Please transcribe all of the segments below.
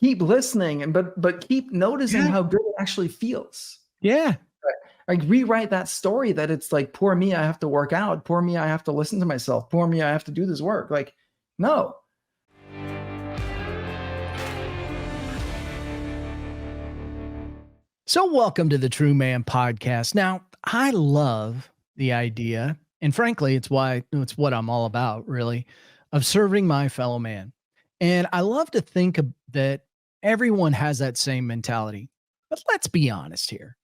keep listening but keep noticing how good it actually feels. Yeah. Like rewrite that story that it's like, poor me, I have to work out. Poor me, I have to listen to myself. Poor me, I have to do this work. Like, no. So welcome to the True Man Podcast. Now, I love the idea, and frankly, it's what I'm all about, really, of serving my fellow man. And I love to think that everyone has that same mentality. But let's be honest here.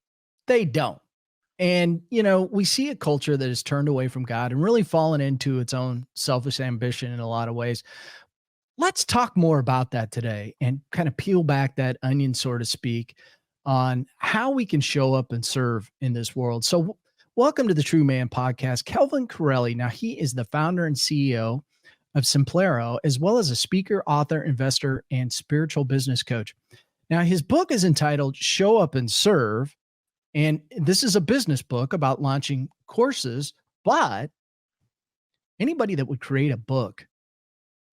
They don't. And, we see a culture that has turned away from God and really fallen into its own selfish ambition in a lot of ways. Let's talk more about that today and kind of peel back that onion, so to speak, on how we can show up and serve in this world. So, welcome to the True Man Podcast, Calvin Correli. Now, he is the founder and CEO of Simplero, as well as a speaker, author, investor, and spiritual business coach. Now, his book is entitled Show Up and Serve. And this is a business book about launching courses, but anybody that would create a book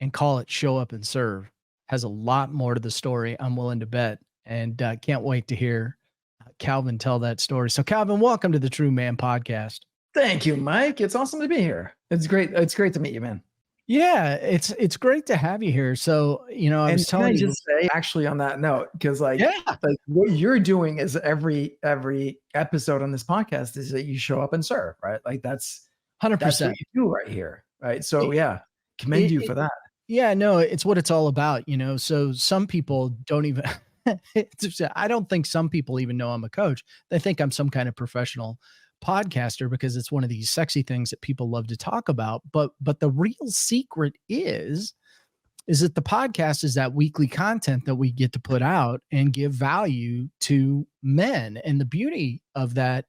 and call it Show Up and Serve has a lot more to the story, I'm willing to bet. And can't wait to hear Calvin tell that story. So Calvin, welcome to the True Man Podcast. Thank you, Mike. It's awesome to be here. It's great. It's great to meet you, man. Yeah, it's great to have you here. So, I was telling you, just say actually on that note, because like what you're doing is every episode on this podcast is that you show up and serve, right? Like that's 100%. That's what you do right here, right? So commend you for that. Yeah, no, it's what it's all about, So some people don't even. I don't think some people even know I'm a coach. They think I'm some kind of professional podcaster because it's one of these sexy things that people love to talk about. But the real secret is that the podcast is that weekly content that we get to put out and give value to men. And the beauty of that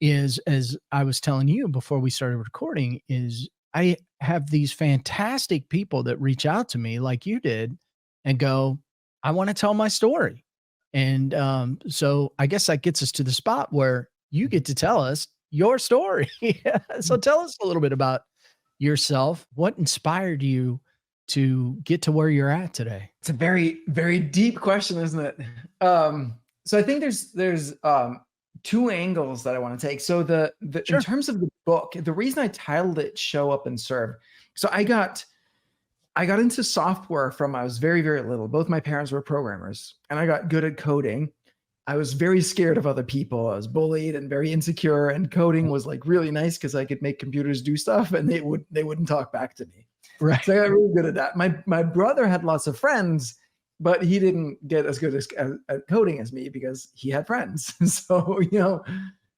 is, as I was telling you before we started recording, is I have these fantastic people that reach out to me like you did and go, I want to tell my story. And so I guess that gets us to the spot where you get to tell us your story. So tell us a little bit about yourself. What inspired you to get to where you're at today? It's a very, very deep question, isn't it? So I think there's two angles that I want to take. So Sure. In terms of the book, the reason I titled it Show Up and Serve. So I got into software from I was very, very little. Both my parents were programmers and I got good at coding. I was very scared of other people. I was bullied and very insecure, and coding was like really nice because I could make computers do stuff and they wouldn't talk back to me. Right. So I got really good at that. My brother had lots of friends, but he didn't get as good at coding as me because he had friends. So,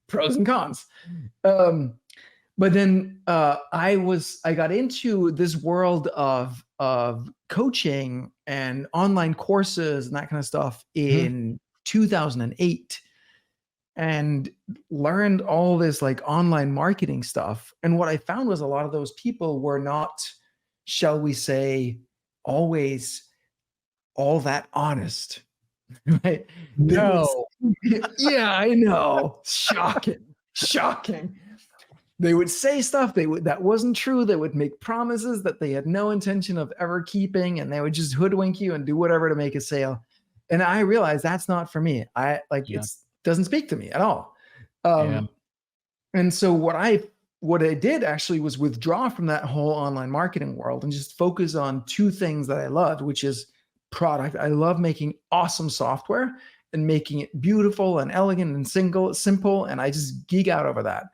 pros and cons. But then I got into this world of coaching and online courses and that kind of stuff in 2008, and learned all this like online marketing stuff. And what I found was a lot of those people were not, shall we say, always all that honest. Right? No. Yeah, I know. Shocking. They would say stuff that wasn't true. They would make promises that they had no intention of ever keeping, and they would just hoodwink you and do whatever to make a sale. And I realized that's not for me. It doesn't speak to me at all. And so what I did actually was withdraw from that whole online marketing world and just focus on two things that I loved, which is product. I love making awesome software and making it beautiful and elegant and simple. And I just geek out over that.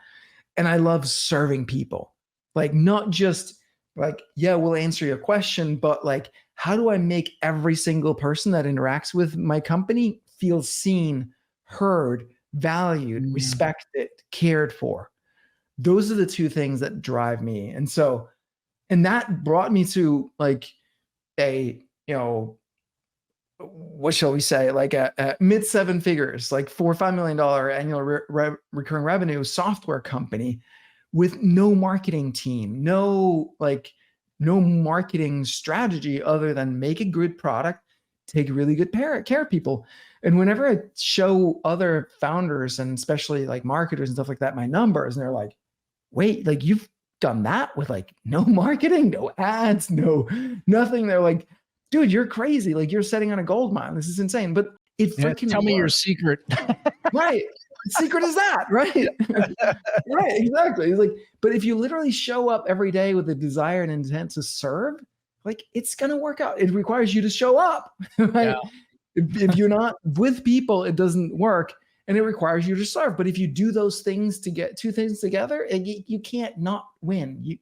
And I love serving people, like not just like, yeah, we'll answer your question, but like, how do I make every single person that interacts with my company feel seen, heard, valued, respected, cared for? Those are the two things that drive me. And that brought me to like what shall we say, like a mid seven figures, like $4 or $5 million annual recurring revenue software company with no marketing team, no marketing strategy other than make a good product, take really good care of people. And whenever I show other founders and especially like marketers and stuff like that, my numbers, and they're like, wait, like you've done that with like no marketing, no ads, no nothing. They're like, dude, you're crazy. Like you're setting on a gold mine. This is insane. But it Yeah, freaking tell me your works. secret. Right. The secret is that, right? Right, exactly. It's like, but if you literally show up every day with a desire and intent to serve, like it's gonna work out. It requires you to show up, Yeah. right? If you're not with people, it doesn't work, and it requires you to serve. But if you do those things to get two things together, you can't not win.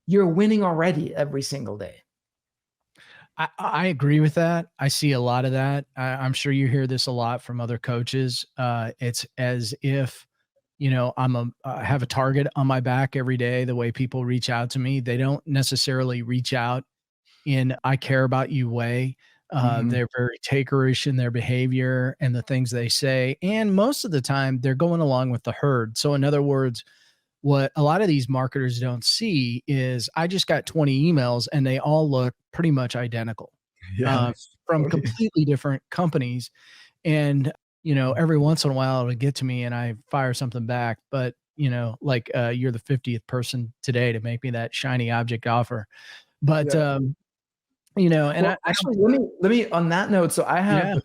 You're winning already every single day. I agree with that. I see a lot of that. I'm sure you hear this a lot from other coaches. It's as if, I have a target on my back every day. The way people reach out to me, they don't necessarily reach out in "I care about you" way. Mhm. They're very takerish in their behavior and the things they say, and most of the time they're going along with the herd. So, in other words, what a lot of these marketers don't see is I just got 20 emails and they all look pretty much identical, uh, Yes. from Totally. completely different companies. And, every once in a while it'll get to me and I fire something back. But, like, you're the 50th person today to make me that shiny object offer. But, Yeah. and Well, I don't, actually, let me on that note. So yeah.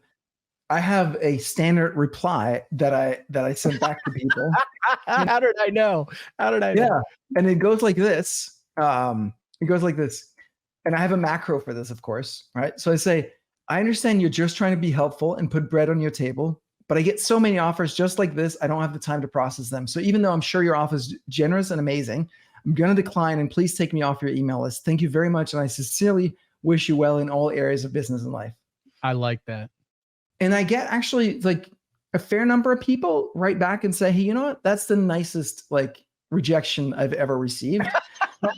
I have a standard reply that I sent back to people. And How did I know? How did I know? yeah, and it goes like this. It goes like this. And I have a macro for this, of course, right? So I say, I understand you're just trying to be helpful and put bread on your table, but I get so many offers just like this, I don't have the time to process them. So even though I'm sure your offer is generous and amazing, I'm going to decline and please take me off your email list. Thank you very much. And I sincerely wish you well in all areas of business and life. I like that. And I get actually like a fair number of people write back and say, hey, you know what? That's the nicest like rejection I've ever received. But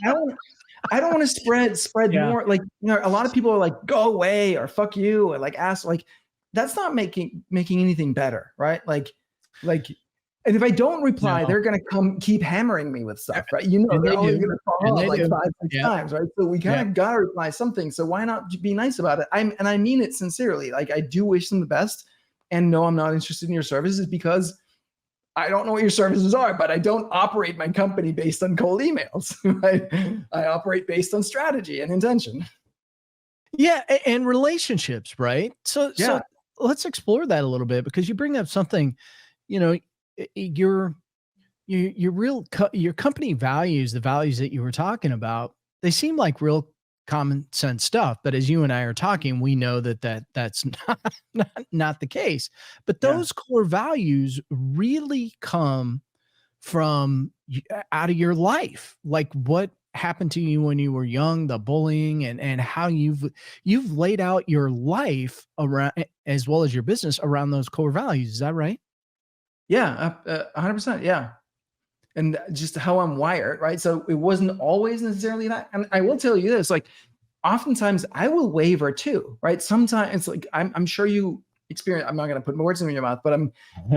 I don't want to spread Yeah. more. Like, a lot of people are like, go away or fuck you or like ask, like, that's not making anything better, right? Like, and if I don't reply, No. they're gonna come keep hammering me with stuff, right? And They're they only do. gonna And follow up they like do. five, six Yep. times, right? So we kind Yep. of gotta reply something. So why not be nice about it? I mean it sincerely. Like I do wish them the best, and no, I'm not interested in your services because I don't know what your services are, but I don't operate my company based on cold emails. Right? I operate based on strategy and intention. Yeah, and relationships, right? So Yeah. let's explore that a little bit because you bring up something, you know, your your company values, the values that you were talking about, they seem like real common sense stuff. But as you and I are talking, we know that's not the case. But Yeah. those core values really come from out of your life, like what happened to you when you were young, the bullying, and how you've laid out your life around, as well as your business, around those core values. Is that right? Yeah. 100%. Yeah. And just how I'm wired, right? So it wasn't always necessarily that. And I will tell you this, like oftentimes I will waver too, right? Sometimes it's like I'm sure you experience, I'm not gonna put words in your mouth, but I'm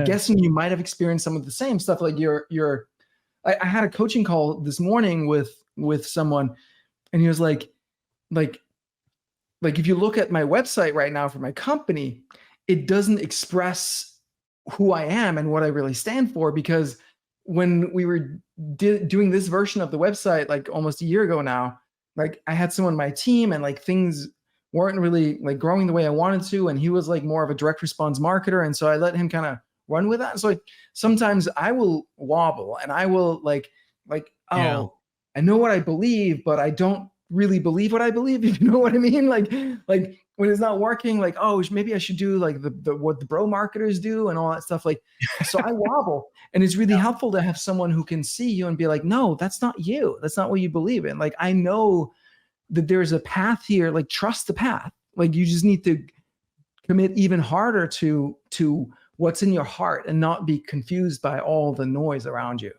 guessing you might have experienced some of the same stuff. Like I had a coaching call this morning with someone, and he was like, like if you look at my website right now for my company, it doesn't express who I am and what I really stand for, because when we were doing this version of the website like almost a year ago now, like I had someone on my team and like things weren't really like growing the way I wanted to, and he was like more of a direct response marketer, and so I let him kind of run with that. So like, sometimes I will wobble and I will like Yeah. oh, I know what I believe, but I don't really believe what I believe. If you know what I mean? Like when it's not working, like oh, maybe I should do like the what the bro marketers do and all that stuff. Like so I wobble, and it's really helpful to have someone who can see you and be like, no, that's not you. That's not what you believe in. Like I know that there's a path here. Like trust the path. Like you just need to commit even harder to what's in your heart and not be confused by all the noise around you.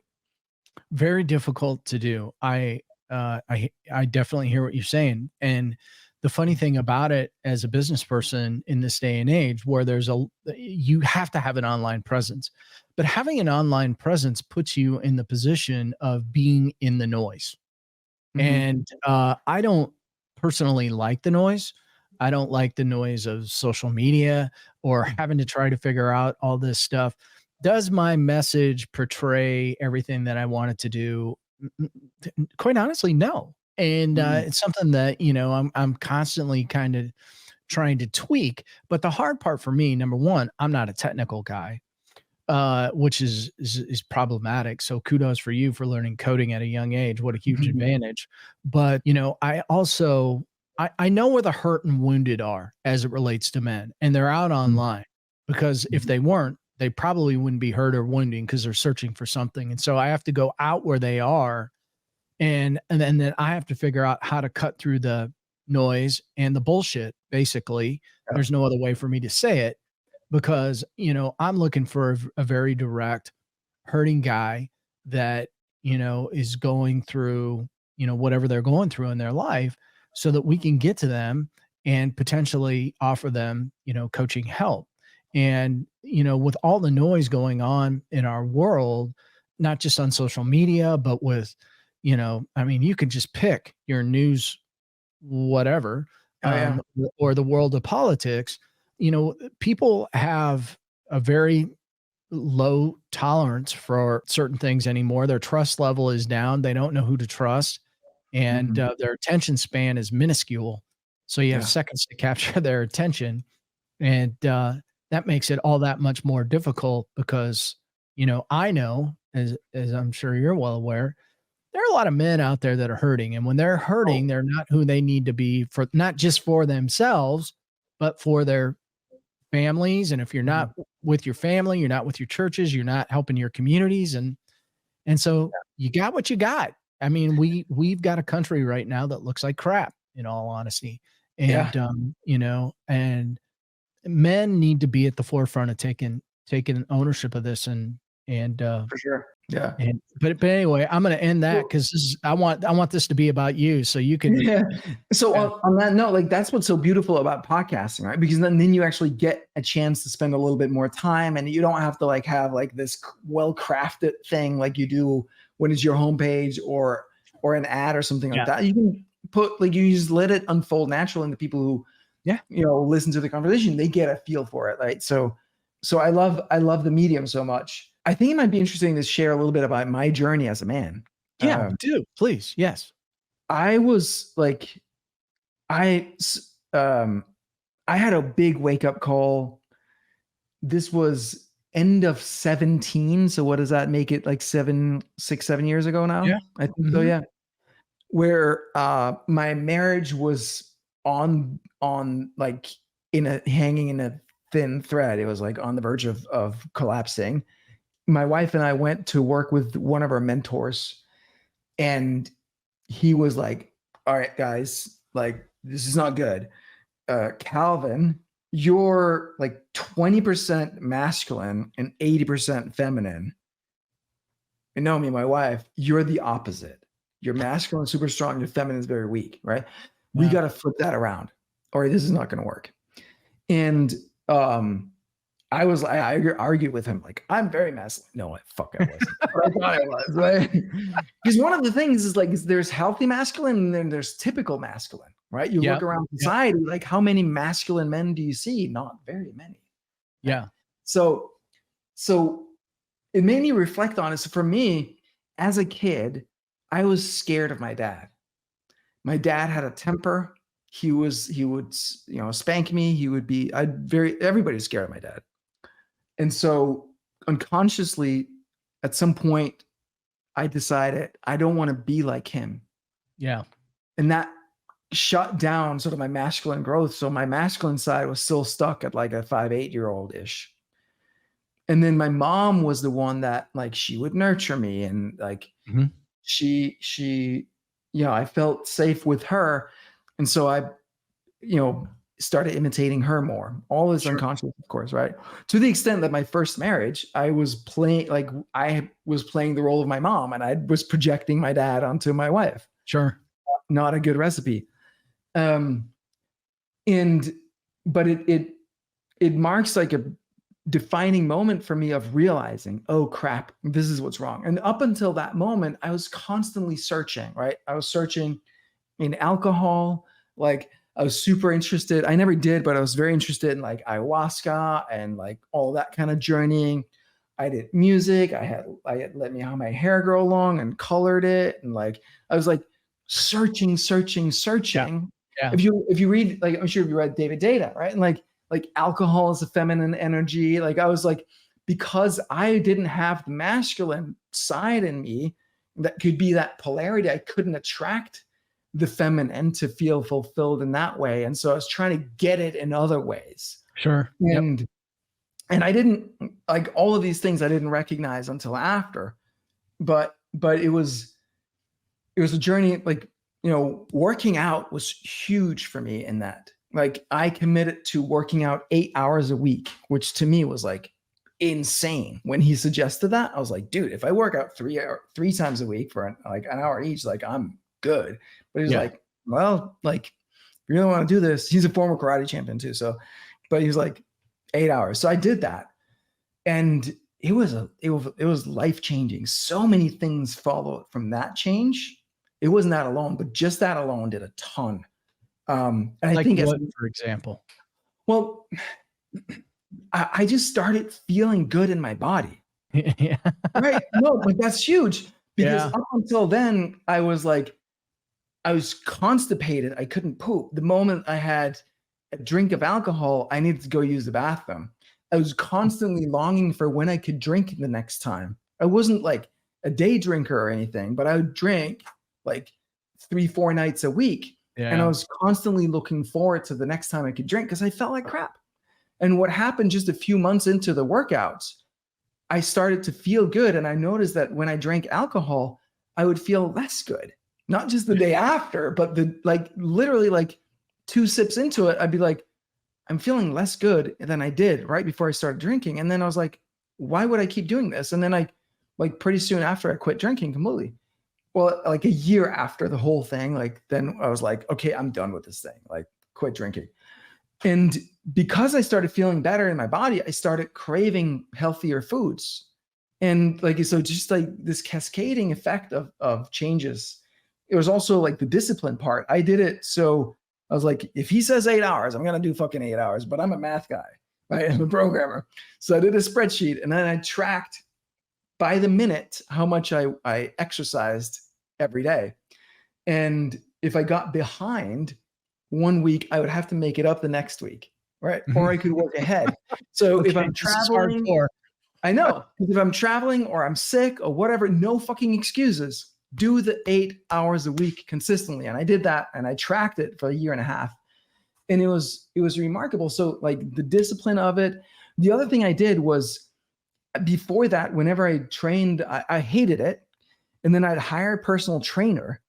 Very difficult to do. I definitely hear what you're saying. And the funny thing about it, as a business person in this day and age, where you have to have an online presence, but having an online presence puts you in the position of being in the noise. Mhm. And I don't personally like the noise. I don't like the noise of social media or having to try to figure out all this stuff. Does my message portray everything that I want it to do? Quite honestly, no. And it's something that, I'm constantly kind of trying to tweak. But the hard part for me, number one, I'm not a technical guy, which is problematic. So kudos for you for learning coding at a young age. What a huge advantage. But I know where the hurt and wounded are as it relates to men, and they're out online, because if they weren't, they probably wouldn't be hurt or wounding, because they're searching for something. And so I have to go out where they are, and then I have to figure out how to cut through the noise and the bullshit. Basically, Yeah. there's no other way for me to say it, because I'm looking for a very direct, hurting guy that is going through whatever they're going through in their life, so that we can get to them and potentially offer them coaching help. And with all the noise going on in our world, not just on social media, but with I mean, you can just pick your news, whatever, Oh yeah. or the world of politics. People have a very low tolerance for certain things anymore. Their trust level is down. They don't know who to trust, and their attention span is minuscule. So you have Yeah. seconds to capture their attention, and that makes it all that much more difficult, because I know, as I'm sure you're well aware, there are a lot of men out there that are hurting, and when they're Oh, hurting, they're not who they need to be, for not just for themselves, but for their families. And if you're mhm. not with your family, you're not with your churches, you're not helping your communities. And so you got what you got. I mean, we've got a country right now that looks like crap, in all honesty. Yeah, And and men need to be at the forefront of taking ownership of this. for sure. Yeah. But anyway, I'm gonna end that, because this is I want this to be about you, so you can. Yeah. So Yeah. on that note, like that's what's so beautiful about podcasting, right? Because then you actually get a chance to spend a little bit more time, and you don't have to like have like this well-crafted thing like you do when it's your homepage or an ad or something like Yeah. that. You can put like you just let it unfold naturally, and the people who Yeah. listen to the conversation, they get a feel for it, right? So I love the medium so much. I think it might be interesting to share a little bit about my journey as a man. Yeah, do, please. Yes. I was like, I s- um, I had a big wake up call. This was end of 17. So what does that make it, like 7 years ago Yeah. now? I think so, Mhm. yeah. Where my marriage was on like hanging in a thin thread. It was like on the verge of collapsing. My wife and I went to work with one of our mentors, and he was like, all right, guys, like this is not good. Calvin, you're like 20% masculine and 80% feminine. And no, me and my wife, you're the opposite. You're masculine, super strong, your feminine is very weak, right? We Yeah. got to flip that around, or this is not going to work. And I argued with him like, I'm very masculine. No, I wasn't. But I thought I was, right? Because one of the things is like there's healthy masculine and then there's typical masculine, right? You look Yep. around Yep. society, like how many masculine men do you see? Not very many. Right? Yeah. So so it made me reflect on it. So for me, as a kid, I was scared of my dad. My dad had a temper. He would spank me. He would be everybody's scared of my dad. And so unconsciously, at some point, I decided I don't want to be like him. Yeah. And that shut down sort of my masculine growth. So my masculine side was still stuck at like a 5, 8-year-old ish. And then my mom was the one that like she would nurture me, and like Mhm. she I felt safe with her. And so I you know, started imitating her more. All this Sure. unconscious, of course, right? To the extent that my first marriage, I was playing the role of my mom, and I was projecting my dad onto my wife. Sure. Not a good recipe. Um, and but it marks like a defining moment for me of realizing, oh crap, this is what's wrong. And up until that moment, I was constantly searching, right? I was searching in alcohol. Like I was super interested. I never did, but I was very interested in like ayahuasca and like all that kind of journeying. I did music. I had let me how my hair grow long and colored it. And like I was like searching, searching, Yeah. searching. Yeah. If you read, like, I'm sure you read David Data, right? And like alcohol is a feminine energy. Like I was like, because I didn't have the masculine side in me that could be that polarity, I couldn't attract the feminine to feel fulfilled in that way. And so I was trying to get it in other ways. Sure. Yep. And I didn't, like, all of these things I didn't recognize until after, but it was a journey. Like, working out was huge for me in that. Like, I committed to working out 8 hours a week, which to me was like insane. When he suggested that, I was like, dude, if I work out 3 times a week for like an hour each, like, I'm good. But he's like, well, like, you really want to do this? He's a former karate champion too. So, but he was like 8 hours. So I did that. And it was life-changing. So many things followed from that change. It wasn't that alone, but just that alone did a ton. And I think, what, for example? Well, I just started feeling good in my body. Yeah. Right. No, but that's huge, because up until then, I was constipated. I couldn't poop. The moment I had a drink of alcohol, I needed to go use the bathroom. I was constantly longing for when I could drink the next time. I wasn't like a day drinker or anything, but I would drink like 3-4 nights a week. Yeah. And I was constantly looking forward to the next time I could drink because I felt like crap. And what happened just a few months into the workouts, I started to feel good. And I noticed that when I drank alcohol, I would feel less good. Not just the day after, but literally like 2 sips into it, I'd be like, I'm feeling less good than I did right before I started drinking. And then I was like, why would I keep doing this? And then pretty soon after, I quit drinking completely. Well, like a year after the whole thing, then I was like, okay, I'm done with this thing, like, quit drinking. And because I started feeling better in my body, I started craving healthier foods. And so just like this cascading effect of changes. It was also like the discipline part. I did it. So I was like, if he says 8 hours, I'm going to do fucking 8 hours, but I'm a math guy, right? I'm a programmer. So I did a spreadsheet, and then I tracked by the minute how much I exercised every day. And if I got behind one week, I would have to make it up the next week, right? Or I could work ahead. So if I'm traveling, I know, because if I'm traveling or I'm sick or whatever, no fucking excuses. Do the 8 hours a week consistently. And I did that, and I tracked it for a year and a half. And it was remarkable. So like the discipline of it. The other thing I did was, before that, whenever I trained, I hated it. And then I'd hire a personal trainer.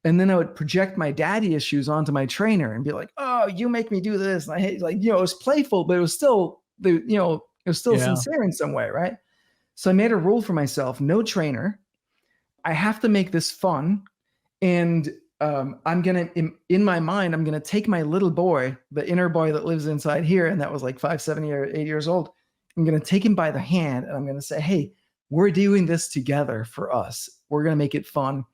And then I would project my daddy issues onto my trainer and be like, oh, you make me do this. And I hate, it was playful, but it was still, sincere in some way, right? So I made a rule for myself: no trainer. I have to make this fun. And I'm going to, in my mind, I'm going to take my little boy, the inner boy that lives inside here, and that was like 5, 7, or 8 years old. I'm going to take him by the hand, and I'm going to say, hey, we're doing this together for us. We're going to make it fun.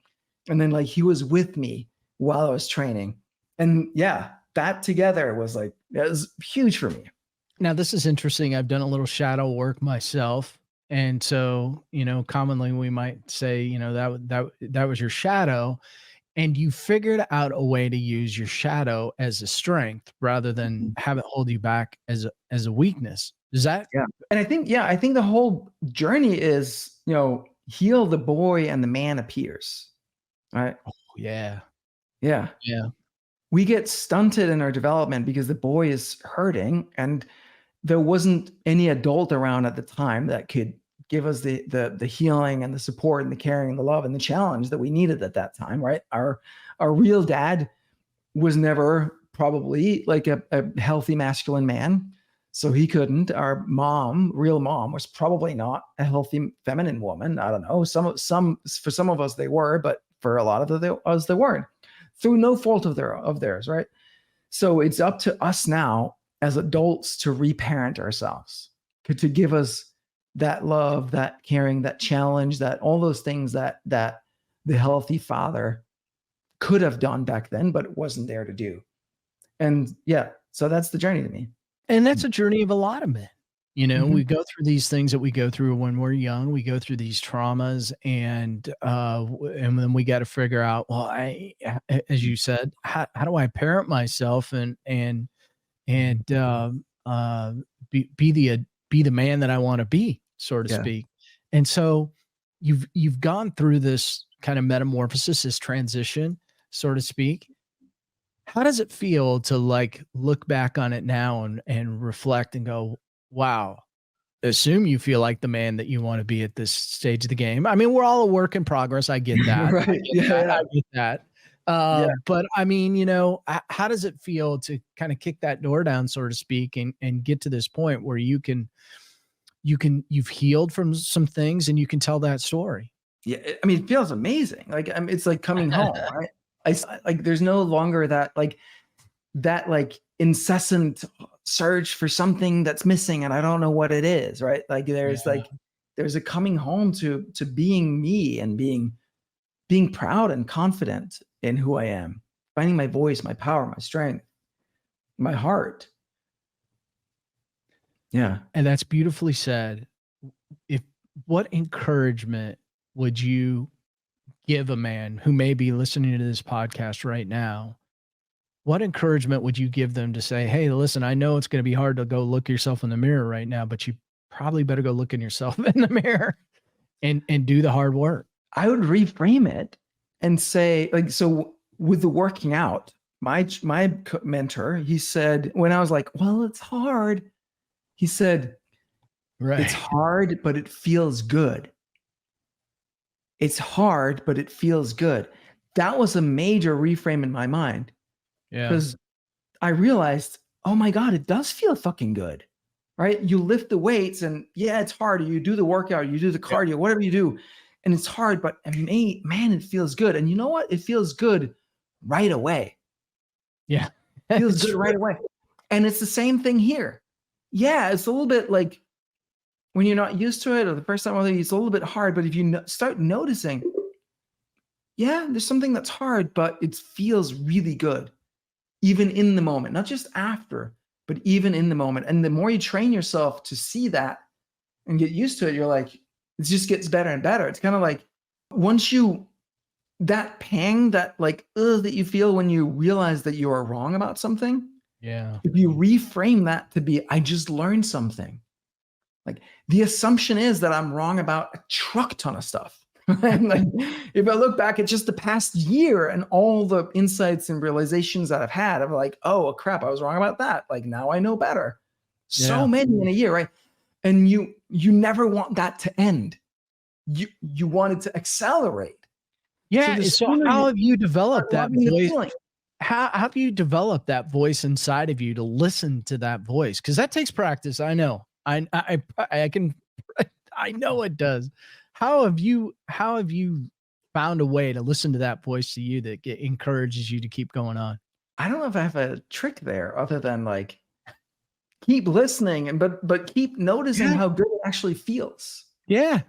And then he was with me while I was training. And yeah, that together was it was huge for me. Now, this is interesting. I've done a little shadow work myself. And so, commonly we might say, that was your shadow, and you figured out a way to use your shadow as a strength rather than have it hold you back as a weakness. Is that? Yeah. And I think the whole journey is, heal the boy and the man appears. Right. Oh, yeah. Yeah. Yeah. We get stunted in our development because the boy is hurting, and there wasn't any adult around at the time that could give us the healing and the support and the caring and the love and the challenge that we needed at that time. Right. Our real dad was never probably like a healthy masculine man. So he couldn't. Our real mom was probably not a healthy feminine woman. I don't know. For some of us they were, but for a lot of us they weren't, through no fault of theirs, right? So it's up to us now as adults to reparent ourselves, to give us that love, that caring, that challenge, that all those things that the healthy father could have done back then, but wasn't there to do. And yeah, so that's the journey to me. And that's a journey of a lot of men. You know, Mhm. we go through these things that we go through when we're young. We go through these traumas, and then we got to figure out, well, as you said, how do I parent myself and be be the man that I want to be, so to Yeah. speak. And so you've gone through this kind of metamorphosis, this transition, so to speak. How does it feel to like look back on it now and reflect and go, wow, assume you feel like the man that you want to be at this stage of the game. I mean, we're all a work in progress. I get that. I Right. get Yeah, that. yeah. I get that. Yeah. But I mean, you know, how does it feel to kind of kick that door down, so to speak, and get to this point where you've healed from some things and you can tell that story? Yeah, I mean, it feels amazing. Like, it's like coming home, right? Like, there's no longer that incessant search for something that's missing and I don't know what it is, right? Like, Yeah. there's a coming home to being me and being proud and confident in who I am, finding my voice, my power, my strength, my heart. Yeah. And that's beautifully said. If what encouragement would you give a man who may be listening to this podcast right now? What encouragement would you give them to say, hey, listen, I know it's going to be hard to go look yourself in the mirror right now, but you probably better go look in yourself in the mirror and do the hard work. I would reframe it and say, like, so with the working out, my mentor, he said, when I was like, well, it's hard, he said, it's Right. hard, but it feels good. It's hard, but it feels good. That was a major reframe in my mind Yeah. because I realized, oh my God, it does feel fucking good, right? You lift the weights and yeah, it's hard. You do the workout, you do the Yep. cardio, whatever you do, and it's hard, but man, it feels good. And you know what? It feels good right away. Yeah. Feels It's good true. right away. And it's the same thing here. Yeah, it's a little bit like when you're not used to it or the first time, it's a little bit hard. But if you start noticing, yeah, there's something that's hard, but it feels really good, even in the moment, not just after, but even in the moment. And the more you train yourself to see that and get used to it, you're like, it just gets better and better. It's kind of like once you, that pang, that like, that you feel when you realize that you are wrong about something, Yeah. if you reframe that to be, I just learned something. Like the assumption is that I'm wrong about a truck ton of stuff. And like, if I look back at just the past year and all the insights and realizations that I've had, I'm like, oh crap, I was wrong about that. Like now I know better. So Yeah. many in a year, right? And you never want that to end. You want it to accelerate. So Yeah. the So sooner how you have you start developed that loving the voice? feeling, How have you developed that voice inside of you to listen to that voice? Because that takes practice. I know. I can I know it does. How have you found a way to listen to that voice to you that encourages you to keep going on? I don't know if I have a trick there other than like keep listening and but keep noticing Yeah. how good it actually feels. Yeah.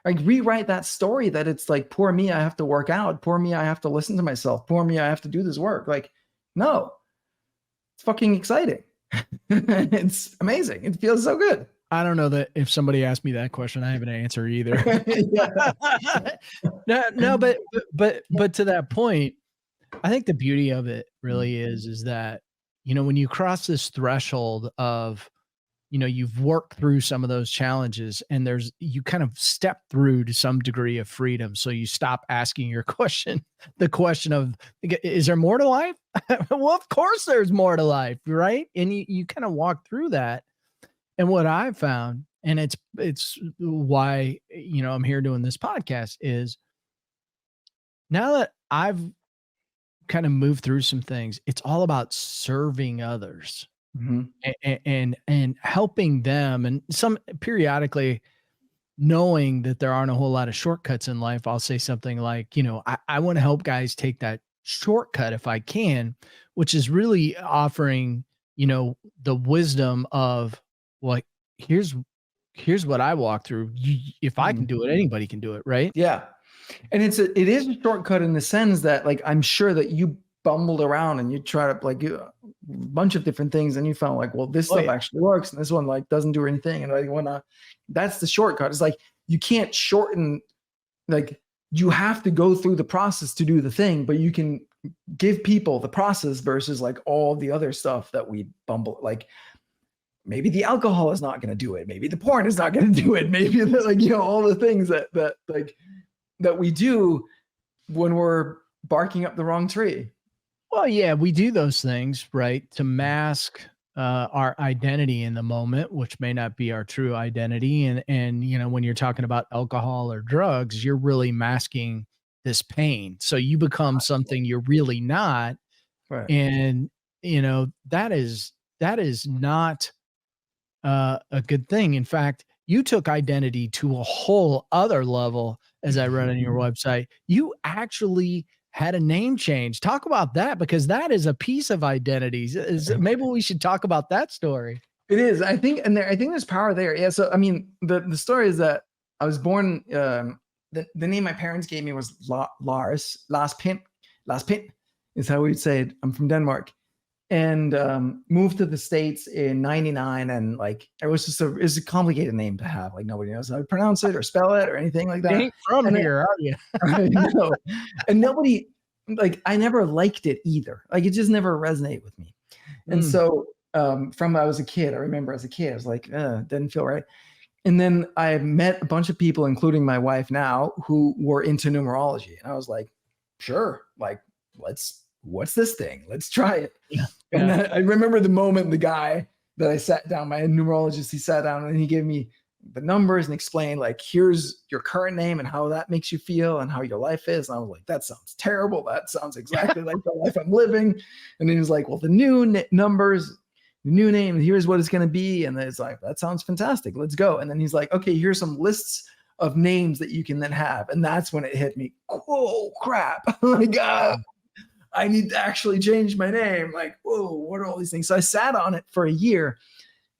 Like rewrite that story that it's like, poor me, I have to work out. Poor me, I have to listen to myself. Poor me, I have to do this work. Like, no, it's fucking exciting. It's amazing. It feels so good. I don't know that if somebody asked me that question, I have an answer either. Yeah. No, but to that point, I think the beauty of it really is that, you know, when you cross this threshold of, you know, you've worked through some of those challenges and you kind of step through to some degree of freedom. So you stop asking your question, the question of, is there more to life? Well, of course there's more to life, right? And you kind of walk through that. And what I've found, and it's why, you know, I'm here doing this podcast is now that I've kind of moved through some things, it's all about serving others Mhm. and helping them. And some periodically, knowing that there aren't a whole lot of shortcuts in life, I'll say something like, you know, I want to help guys take that shortcut if I can, which is really offering, you know, the wisdom of, well, here's here's what I walk through. If I can Mhm. do it, anybody can do it, right? Yeah. And it is a shortcut in the sense that like I'm sure that bumbled around and you tried to like a bunch of different things and you found like, well, this stuff actually works and this one like doesn't do anything. And like, whatnot. That's the shortcut. It's like, you can't shorten, like you have to go through the process to do the thing, but you can give people the process versus like all the other stuff that we bumble. Like maybe the alcohol is not going to do it. Maybe the porn is not going to do it. Maybe like, you know, all the things that we do when we're barking up the wrong tree. Well, yeah, we do those things, right, to mask our identity in the moment, which may not be our true identity. And you know, when you're talking about alcohol or drugs, you're really masking this pain. So you become something you're really not. Right. And you know, that is not a good thing. In fact, you took identity to a whole other level, as I read on your website. You actually had a name change. Talk about that, because that is a piece of identities. Maybe we should talk about that story. It is, I think, and I think there's power there. Yeah. So I mean, the story is that I was born. The name my parents gave me was Lars Pint. Lars Pint is how we'd say it. I'm from Denmark, and moved to the States in '99. And like, it was a complicated name to have. Like nobody knows how to pronounce it or spell it or anything like that. You ain't from and here, are you? I know. And nobody, like, I never liked it either. Like, it just never resonated with me. And so from I was a kid, I remember as a kid, I was like, didn't feel right. And then I met a bunch of people, including my wife now, who were into numerology. And I was like, sure, like, what's this thing? Let's try it. Yeah. And I remember the moment the guy that I sat down, my numerologist, he sat down and he gave me the numbers and explained like, here's your current name and how that makes you feel and how your life is. And I was like, that sounds terrible. That sounds exactly like the life I'm living. And then he was like, well, the new numbers, the new name, here's what it's going to be. And then it's like, that sounds fantastic. Let's go. And then he's like, okay, here's some lists of names that you can then have. And that's when it hit me. Oh crap. Like, I need to actually change my name. Like, whoa, what are all these things? So I sat on it for a year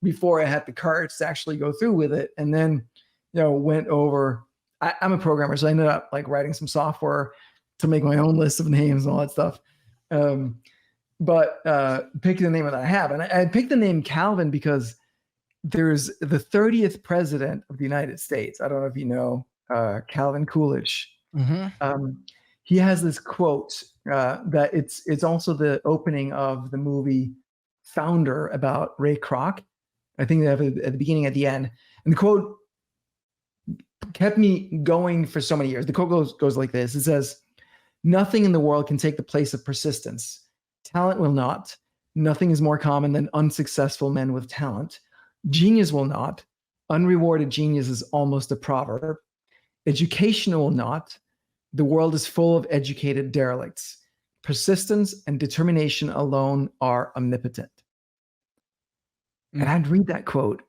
before I had the courage to actually go through with it. And then, you know, went over, I'm a programmer. So I ended up like writing some software to make my own list of names and all that stuff. But pick the name that I have. And I picked the name Calvin because there's the 30th president of the United States. I don't know if you know Calvin Coolidge. Mm-hmm. He has this quote that it's also the opening of the movie Founder about Ray Kroc. I think they have it at the beginning, at the end. And the quote kept me going for so many years. The quote goes like this. It says, nothing in the world can take the place of persistence. Talent will not. Nothing is more common than unsuccessful men with talent. Genius will not. Unrewarded genius is almost a proverb. Education will not. The world is full of educated derelicts. Persistence and determination alone are omnipotent. And I'd read that quote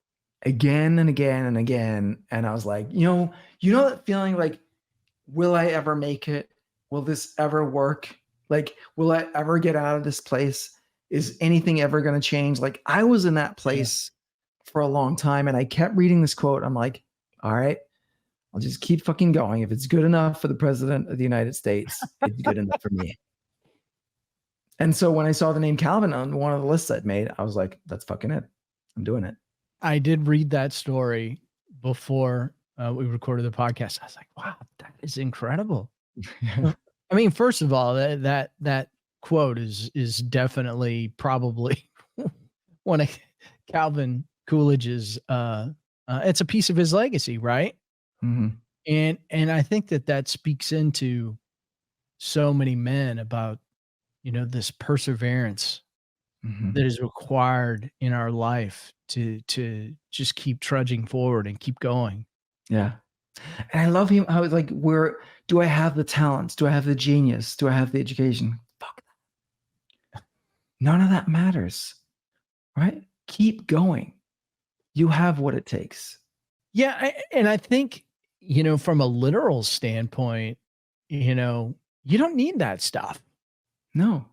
again and again and again. And I was like, you know that feeling like, will I ever make it? Will this ever work? Like, will I ever get out of this place? Is anything ever going to change? Like, I was in that place for a long time. And I kept reading this quote. I'm like, all right, I'll just keep fucking going. If it's good enough for the president of the United States, it's good enough for me. And so when I saw the name Calvin on one of the lists I'd made, I was like, that's fucking it. I'm doing it. I did read that story before we recorded the podcast. I was like, wow, that is incredible. I mean, first of all, that quote is definitely probably one of Calvin Coolidge's, it's a piece of his legacy, right? Mm-hmm. And I think that speaks into so many men about, this perseverance that is required in our life to just keep trudging forward and keep going. Yeah. And I love him how it's like, do I have the talents? Do I have the genius? Do I have the education? Fuck that. None of that matters. Right? Keep going. You have what it takes. Yeah. And I think, from a literal standpoint, you don't need that stuff. No.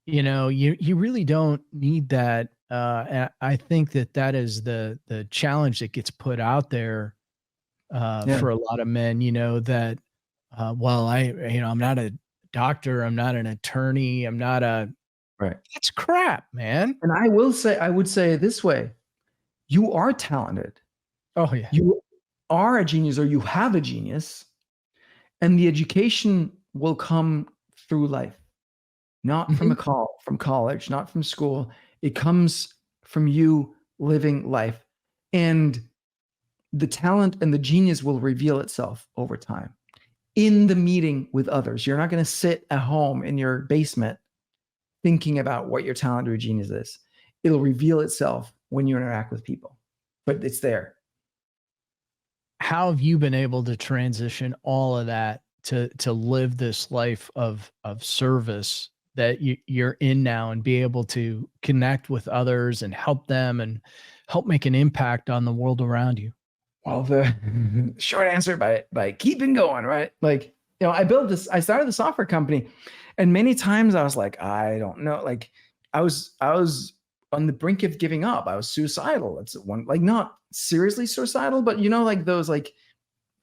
You really don't need that. And I think that is the challenge that gets put out there for a lot of men, that, well, I'm not a doctor. I'm not an attorney. I'm not a, Right. that's crap, man. And I would say it this way: you are talented. Oh yeah. You are a genius, or you have a genius, and the education will come through life, not from Mhm. from college, not from school. It comes from you living life. And the talent and the genius will reveal itself over time in the meeting with others. You're not going to sit at home in your basement thinking about what your talent or genius is. It'll reveal itself when you interact with people, but it's there. How have you been able to transition all of that to live this life of service that you're in now, and be able to connect with others and help them and help make an impact on the world around you? Well, the short answer, by keeping going, right? Like, I started the software company, and many times I was like, I don't know, like I was on the brink of giving up. I was suicidal. It's one, like, not seriously suicidal, but like those, like,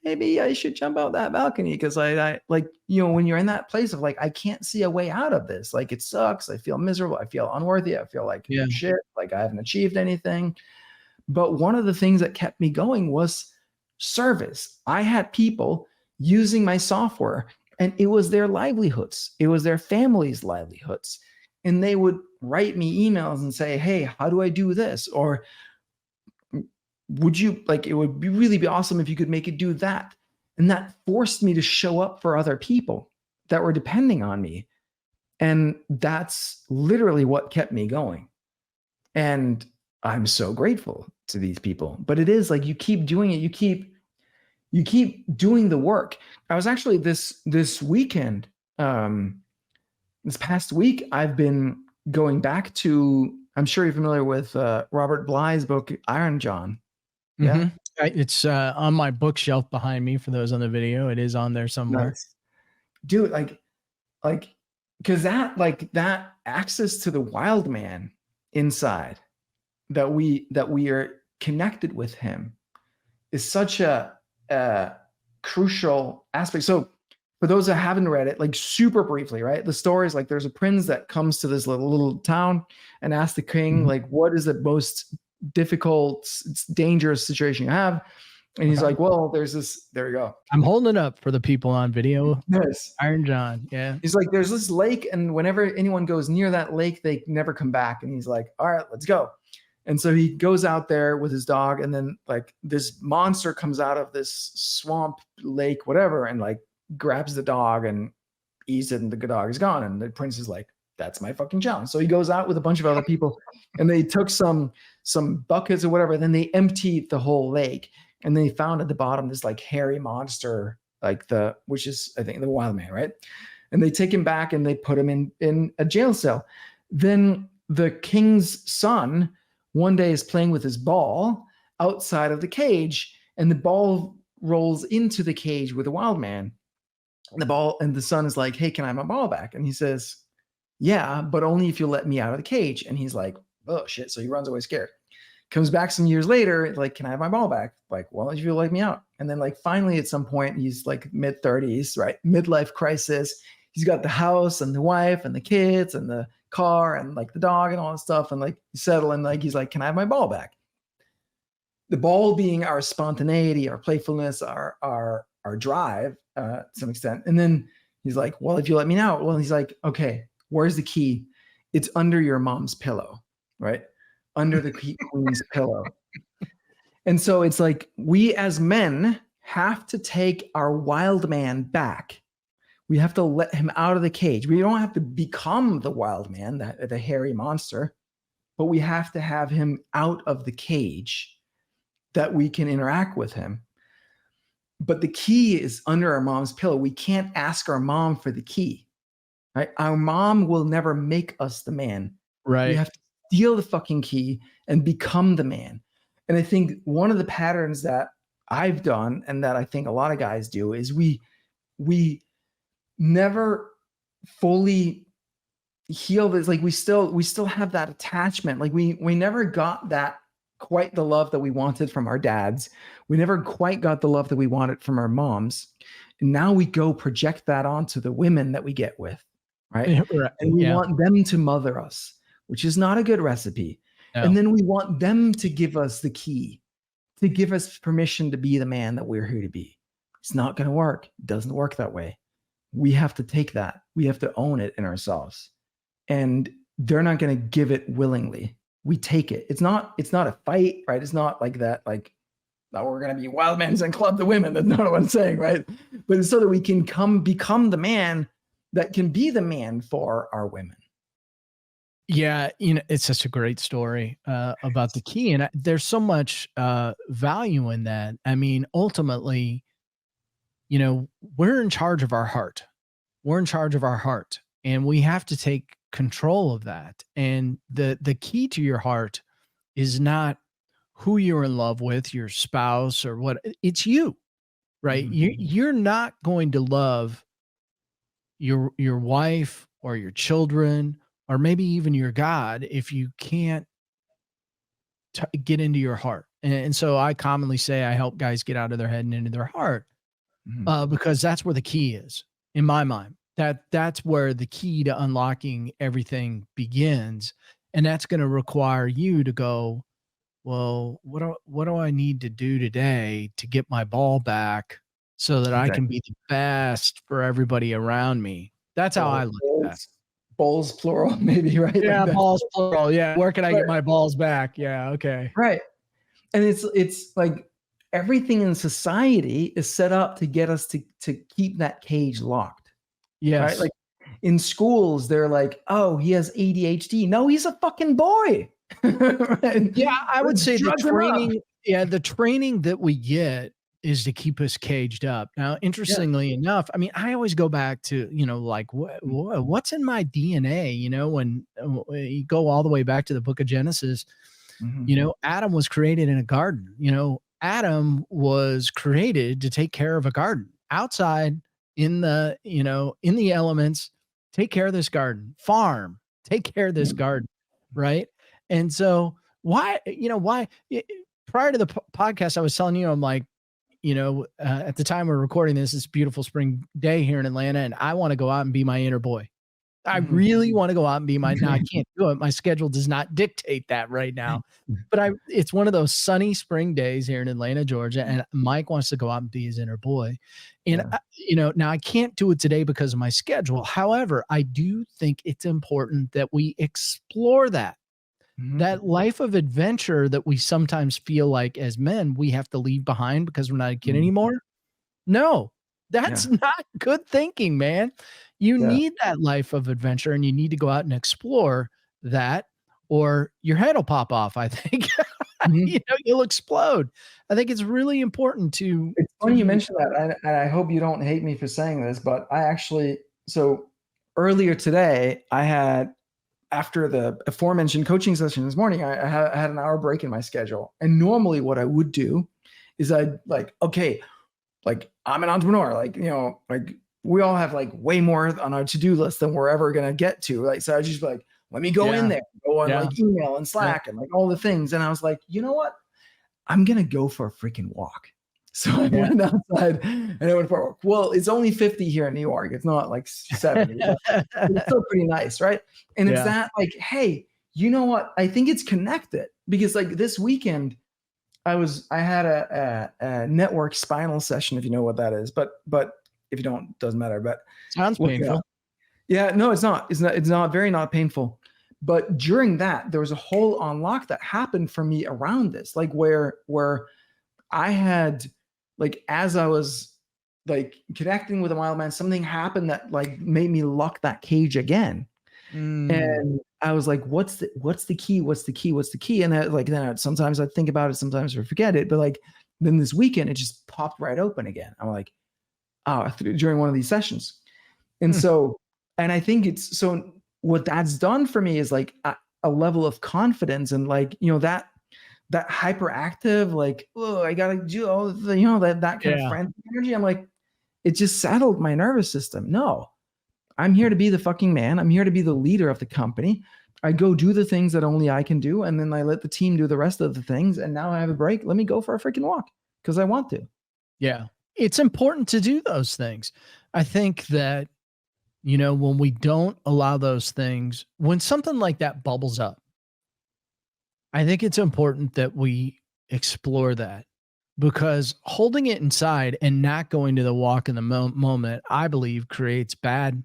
maybe I should jump out that balcony, because I like, when you're in that place of like, I can't see a way out of this. Like, it sucks. I feel miserable. I feel unworthy. I feel like Yeah. shit. Like, I haven't achieved anything. But one of the things that kept me going was service. I had people using my software, and it was their livelihoods, it was their families' livelihoods. And they would write me emails and say, hey, how do I do this? Or would you like, it would really be awesome if you could make it do that. And that forced me to show up for other people that were depending on me. And that's literally what kept me going. And I'm so grateful to these people. But it is like, you keep doing it, you keep doing the work. I was actually this weekend, this past week, I've been going back to, I'm sure you're familiar with Robert Bly's book, Iron John. Yeah. Mhm. It's on my bookshelf behind me. For those on the video, it is on there somewhere. Nice. Dude, like, because that access to the wild man inside, that we are connected with him, is such a crucial aspect. So for those that haven't read it, like, super briefly, right? The story is like, there's a prince that comes to this little town and asks the king, Mhm. like, what is the most difficult, dangerous situation you have? And he's Okay. like, well, there's this, there you go. I'm holding it up for the people on video. Yes. Iron John. Yeah. He's like, there's this lake, and whenever anyone goes near that lake, they never come back. And he's like, all right, let's go. And so he goes out there with his dog, and then like this monster comes out of this swamp, lake, whatever, and like grabs the dog and eats it, and the dog is gone. And the prince is like, that's my fucking challenge. So he goes out with a bunch of other people, and they took some buckets or whatever. Then they emptied the whole lake, and they found at the bottom this like hairy monster, like which is, I think, the wild man, right? And they take him back and they put him in a jail cell. Then the king's son one day is playing with his ball outside of the cage, and the ball rolls into the cage with the wild man. And the son is like, hey, can I have my ball back? And he says, yeah, but only if you let me out of the cage. And he's like, oh shit. So he runs away scared. Comes back some years later, like, can I have my ball back? Like, well, if you let me out. And then like finally at some point, he's like mid-30s, right? Midlife crisis. He's got the house and the wife and the kids and the car and like the dog and all that stuff. And like he's settling, like he's like, can I have my ball back? The ball being our spontaneity, our playfulness, our drive, to some extent. And then he's like, well, if you let me out. Well, he's like, okay, where's the key? It's under your mom's pillow, right? Under the queen's pillow. And so it's like, we as men have to take our wild man back. We have to let him out of the cage. We don't have to become the wild man, the hairy monster, but we have to have him out of the cage, that we can interact with him. But the key is under our mom's pillow. We can't ask our mom for the key, right? Our mom will never make us the man. We Right. have to steal the fucking key and become the man. And I think one of the patterns that I've done, and that I think a lot of guys do, is we never fully heal this. Like we still have that attachment. Like we never got that quite the love that we wanted from our dads. We never quite got the love that we wanted from our moms. And now we go project that onto the women that we get with, right? Right. And we Yeah. want them to mother us, which is not a good recipe. No. And then we want them to give us the key, to give us permission to be the man that we're here to be. It's not going to work. It doesn't work that way. We have to take that. We have to own it in ourselves. And they're not going to give it willingly. We take it. It's not a fight, right? It's not like that, like, oh, we're going to be wild men and club the women. That's not what I'm saying, right? But it's so that we can become the man that can be the man for our women. Yeah, it's such a great story about the key, and there's so much value in that. I mean, ultimately, we're in charge of our heart. We're in charge of our heart, and we have to take control of that. And the key to your heart is not who you're in love with, your spouse or what. It's you, right? Mhm. You're not going to love your wife or your children or maybe even your God if you can't get into your heart. And so I commonly say I help guys get out of their head and into their heart because that's where the key is in my mind. That's where the key to unlocking everything begins. And that's going to require you to go, well, what do I need to do today to get my ball back so that I can be the best for everybody around me? That's how I look at that. Balls plural, maybe, right? Yeah, Like balls plural. Yeah, where can I get my balls back? Yeah, okay. right. And it's like everything in society is set up to get us to keep that cage locked. Yes. Right? Like in schools, they're like, oh, he has ADHD. No, he's a fucking boy. Right? Yeah, I would say the Drug him up. the training that we get is to keep us caged up. Now, interestingly enough, I mean, I always go back to, like what's in my DNA, when you go all the way back to the book of Genesis, Adam was created in a garden, Adam was created to take care of a garden outside in the, in the elements, take care of this garden, farm, take care of this garden. Right. And so why prior to the podcast, I was telling you, I'm like, at the time we're recording this, it's a beautiful spring day here in Atlanta, and I want to go out and be my inner boy. I really want to go out and be now I can't do it. My schedule does not dictate that right now, but it's one of those sunny spring days here in Atlanta, Georgia. And Mike wants to go out and be his inner boy. And, now I can't do it today because of my schedule. However, I do think it's important that we explore that life of adventure that we sometimes feel like as men, we have to leave behind because we're not a kid anymore. No, that's not good thinking, man. You need that life of adventure and you need to go out and explore that or your head will pop off. I think, you'll explode. I think it's really important to. It's funny you mentioned that. And I hope you don't hate me for saying this, but so earlier today, I had, after the aforementioned coaching session this morning, I had an hour break in my schedule. And normally what I would do is I'd like, okay, like I'm an entrepreneur, like, like we all have like way more on our to-do list than we're ever going to get to. Like, so I just like, let me go in there, go on like email and Slack and like all the things. And I was like, you know what? I'm going to go for a freaking walk. So I went outside and I went for a walk. Well, it's only 50 here in New York. It's not like 70. It's still pretty nice, right? And it's that like, hey, you know what? I think it's connected because like this weekend, I had a network spinal session, if you know what that is, but if you don't, doesn't matter. But sounds painful. Yeah, no, it's not. It's not very not painful. But during that, there was a whole unlock that happened for me around this, like where I had, like, as I was like connecting with a wild man, something happened that like made me lock that cage again. And I was like, what's the key? What's the key? What's the key? And sometimes I think about it, sometimes I forget it. But like then this weekend, it just popped right open again. I'm like, during one of these sessions. And so, and I think it's, so what that's done for me is like a level of confidence and like, that hyperactive, like, oh, I gotta do all the, that kind of frantic energy. I'm like, it just settled my nervous system. No, I'm here to be the fucking man. I'm here to be the leader of the company. I go do the things that only I can do, and then I let the team do the rest of the things. And now I have a break. Let me go for a freaking walk because I want to. Yeah. It's important to do those things. I think that, when we don't allow those things, when something like that bubbles up, I think it's important that we explore that, because holding it inside and not going to the walk in the moment, I believe, creates bad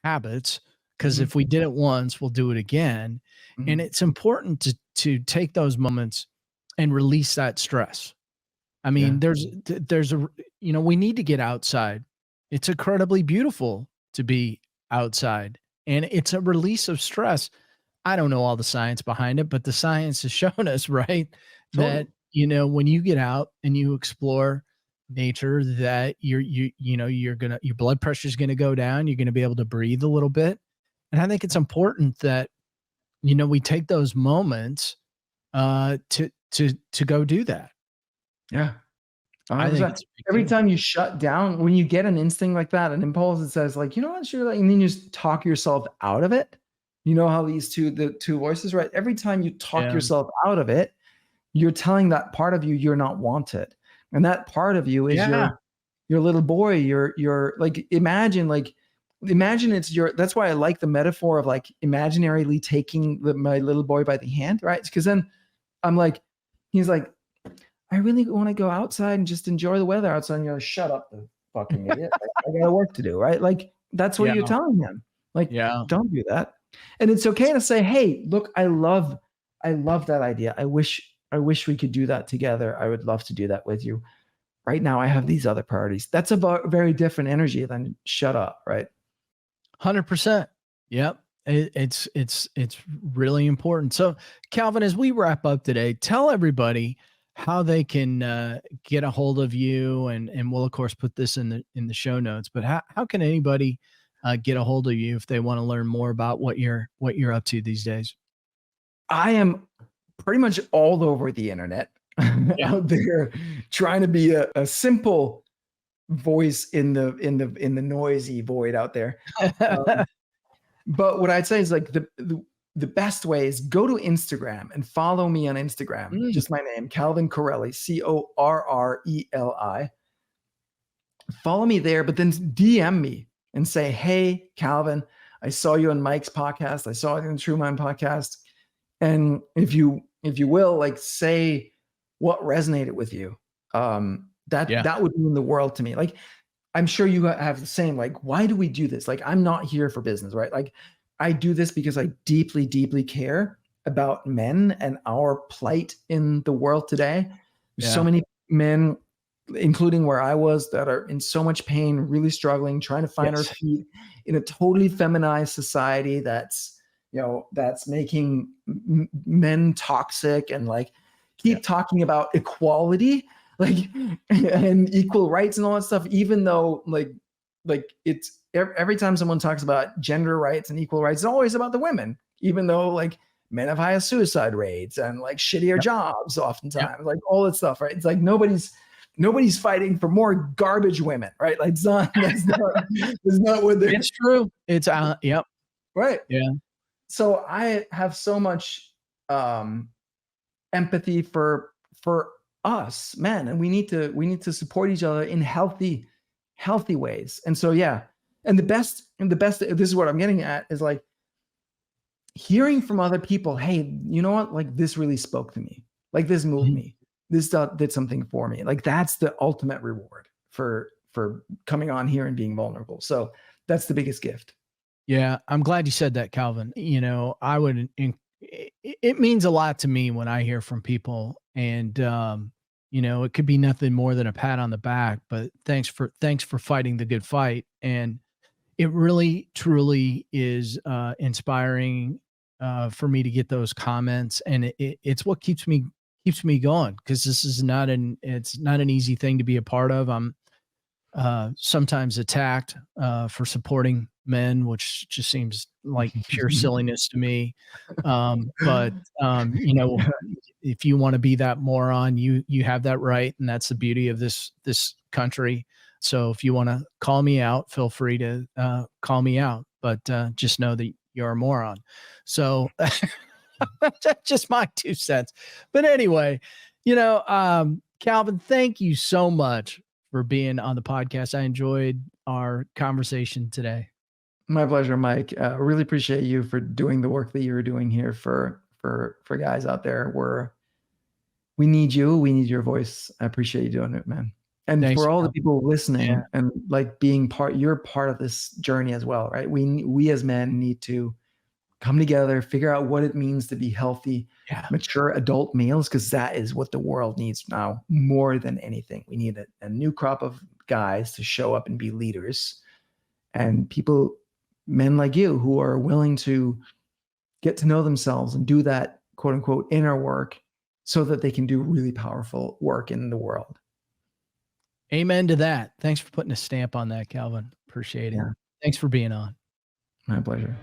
habits. Because Mhm. if we did it once, we'll do it again. And Mhm. it's important to take those moments and release that stress. I Yeah. mean, we need to get outside. It's incredibly beautiful to be outside, and it's a release of stress. I don't know all the science behind it, but the science has shown us, right, Totally. that, when you get out and you explore nature, that your blood pressure is going to go down. You're going to be able to breathe a little bit. And I think it's important that, we take those moments, to go do that. Yeah. I think 100%. it's a big Every deal. time you shut down, when you get an instinct like that, an impulse that says like, you know what, sure, like, and then you just talk yourself out of it. You know how the two voices, right? Every time you talk Yeah. yourself out of it, you're telling that part of you you're not wanted. And that part of you is Yeah. your little boy, your imagine it's your, that's why I like the metaphor of like imaginarily taking my little boy by the hand, right? Because then I'm like, he's like, I really want to go outside and just enjoy the weather outside. And you're like, shut up, the fucking idiot. I got work to do, right? Like that's what Yeah. you're telling him. Like, Yeah. don't do that. And it's okay to say, hey, look, I love that idea. I wish we could do that together. I would love to do that with you. Right now, I have these other priorities. That's a very different energy than shut up, right? 100%. Yep. It's really important. So, Calvin, as we wrap up today, tell everybody how they can get a hold of you, and we'll of course put this in the show notes. But how can anybody get a hold of you if they want to learn more about what you're up to these days? I am pretty much all over the internet Yeah. out there trying to be a simple voice in the noisy void out there. Um, but what I'd say is like the best way is go to Instagram and follow me on Instagram. Mm, Just my name, Calvin Correli, Correli. Follow me there, but then DM me and say, "Hey, Calvin, I saw you on Mike's podcast. I saw you on the True Man podcast." And if you will, like say what resonated with you. yeah. That would mean the world to me. Like I'm sure you have the same, like, why do we do this? Like, I'm not here for business, right? Like, I do this because I deeply, deeply care about men and our plight in the world today. There's so Yeah. many men, including where I was, that are in so much pain, really struggling, trying to find our Yes. feet in a totally feminized society that's making men toxic and like Yeah. keep talking about equality like and equal rights and all that stuff, even though like it's every time someone talks about gender rights and equal rights, it's always about the women, even though like men have higher suicide rates and like shittier Yep. jobs Yep. oftentimes, like all that stuff, right? It's like nobody's fighting for more garbage women, right? Like it's not that's not what they're It's true. It's yep. right. Yeah. So I have so much um empathy for us men, and we need to support each other in healthy ways. And so yeah, and the best this is what I'm getting at is like hearing from other people, hey, you know what, like this really spoke to me, like this moved Mhm. me, this did something for me, like that's the ultimate reward for coming on here and being vulnerable. So that's the biggest gift. Yeah, I'm glad you said that, Calvin. It means a lot to me when I hear from people, and it could be nothing more than a pat on the back, but thanks for fighting the good fight. And it really truly is inspiring for me to get those comments, and it's what keeps me going, because it's not an easy thing to be a part of. I'm sometimes attacked for supporting men, which just seems like pure silliness to me. But if you want to be that moron, you have that right, and that's the beauty of this country. So if you want to call me out, feel free to call me out. But just know that you're a moron. So that's just my 2 cents. But anyway, Calvin, thank you so much for being on the podcast. I enjoyed our conversation today. My pleasure, Mike. Really appreciate you for doing the work that you're doing here for guys out there. We need you. We need your voice. I appreciate you doing it, man. And Thanks, for all Calvin. the people listening and like being you're part of this journey as well, right? We as men need to come together, figure out what it means to be healthy, mature adult males, because that is what the world needs now more than anything. We need a new crop of guys to show up and be leaders, and men like you who are willing to get to know themselves and do that quote unquote inner work so that they can do really powerful work in the world. Amen to that. Thanks for putting a stamp on that, Calvin. Appreciate it. Yeah. Thanks for being on. My pleasure.